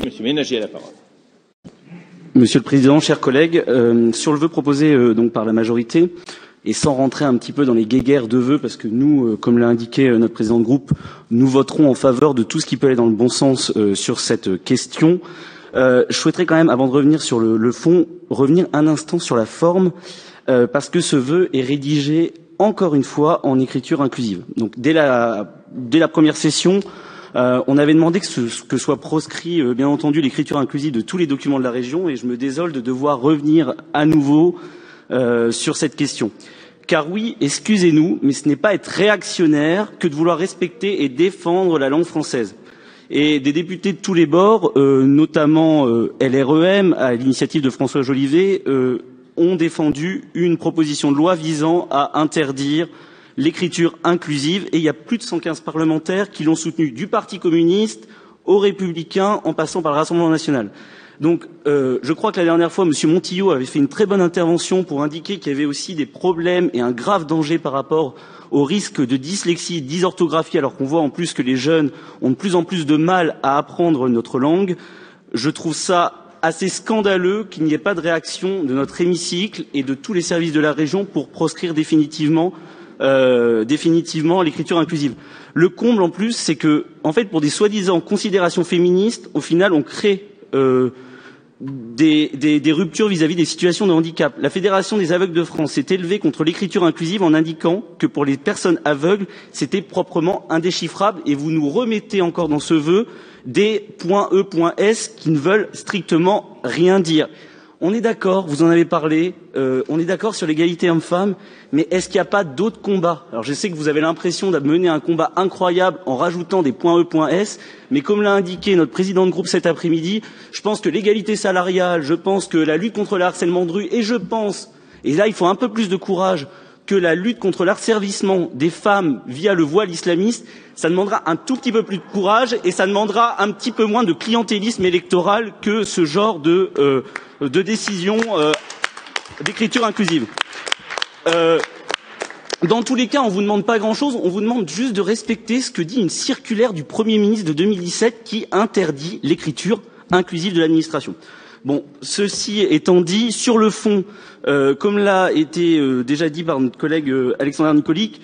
Monsieur Ménager a la parole. Monsieur le Président, chers collègues, sur le vœu proposé donc par la majorité, et sans rentrer un petit peu dans les guéguerres de vœux, parce que nous, comme l'a indiqué notre président de groupe, nous voterons en faveur de tout ce qui peut aller dans le bon sens sur cette question. Je souhaiterais quand même, avant de revenir sur le fond, revenir un instant sur la forme, parce que ce vœu est rédigé encore une fois en écriture inclusive. Donc dès la première session, on avait demandé que soit proscrit, bien entendu, l'écriture inclusive de tous les documents de la région, et je me désole de devoir revenir à nouveau sur cette question. Car oui, excusez-nous, mais ce n'est pas être réactionnaire que de vouloir respecter et défendre la langue française. Et des députés de tous les bords, notamment LREM, à l'initiative de François Jolivet, ont défendu une proposition de loi visant à interdire l'écriture inclusive, et il y a plus de 115 parlementaires qui l'ont soutenu, du Parti communiste aux Républicains, en passant par le Rassemblement national. Donc, je crois que la dernière fois, M. Montillo avait fait une très bonne intervention pour indiquer qu'il y avait aussi des problèmes et un grave danger par rapport au risque de dyslexie, dysorthographie, alors qu'on voit en plus que les jeunes ont de plus en plus de mal à apprendre notre langue. Je trouve ça assez scandaleux qu'il n'y ait pas de réaction de notre hémicycle et de tous les services de la région pour proscrire définitivement l'écriture inclusive. Le comble en plus, c'est que, en fait, pour des soi-disant considérations féministes, au final, on crée des ruptures vis-à-vis des situations de handicap. La Fédération des aveugles de France s'est élevée contre l'écriture inclusive en indiquant que pour les personnes aveugles, c'était proprement indéchiffrable, et vous nous remettez encore dans ce vœu des .e.s qui ne veulent strictement rien dire. On est d'accord, vous en avez parlé, on est d'accord sur l'égalité homme-femme, mais est-ce qu'il n'y a pas d'autres combats? Alors je sais que vous avez l'impression de mener un combat incroyable en rajoutant des .e.s, mais comme l'a indiqué notre président de groupe cet après-midi, je pense que l'égalité salariale, je pense que la lutte contre le harcèlement de rue, et je pense, et là il faut un peu plus de courage, que la lutte contre l'asservissement des femmes via le voile islamiste, ça demandera un tout petit peu plus de courage, et ça demandera un petit peu moins de clientélisme électoral que ce genre de décision d'écriture inclusive. Dans tous les cas, on ne vous demande pas grand-chose, on vous demande juste de respecter ce que dit une circulaire du Premier ministre de 2017 qui interdit l'écriture inclusive de l'administration. Bon, ceci étant dit, sur le fond, comme l'a été déjà dit par notre collègue Alexandre Nicolic,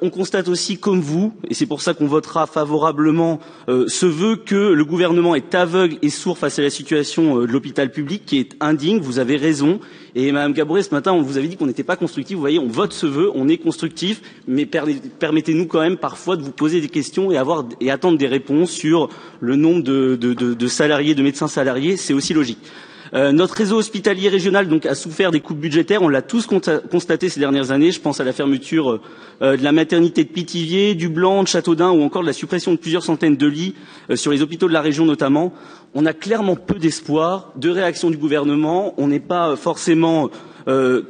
on constate aussi comme vous, et c'est pour ça qu'on votera favorablement ce vœu, que le gouvernement est aveugle et sourd face à la situation de l'hôpital public, qui est indigne. Vous avez raison. Et Madame Gabouré, ce matin, on vous avait dit qu'on n'était pas constructif. Vous voyez, on vote ce vœu, on est constructif, mais permettez-nous quand même parfois de vous poser des questions et attendre des réponses sur le nombre de salariés, de médecins salariés. C'est aussi logique. Notre réseau hospitalier régional donc a souffert des coupes budgétaires, on l'a tous constaté ces dernières années. Je pense à la fermeture de la maternité de Pithiviers, du Blanc, de Châteaudun, ou encore de la suppression de plusieurs centaines de lits sur les hôpitaux de la région notamment. On a clairement peu d'espoir de réaction du gouvernement. On n'est pas forcément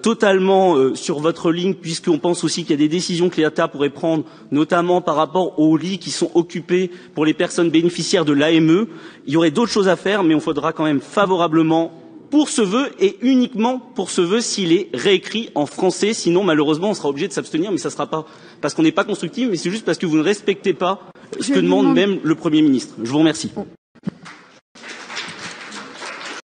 totalement sur votre ligne, puisqu'on pense aussi qu'il y a des décisions que l'État pourrait prendre, notamment par rapport aux lits qui sont occupés pour les personnes bénéficiaires de l'AME. Il y aurait d'autres choses à faire, mais on voudra quand même favorablement pour ce vœu, et uniquement pour ce vœu s'il est réécrit en français. Sinon, malheureusement, on sera obligé de s'abstenir, mais ça ne sera pas parce qu'on n'est pas constructif, mais c'est juste parce que vous ne respectez pas ce que demande même le Premier ministre. Je vous remercie.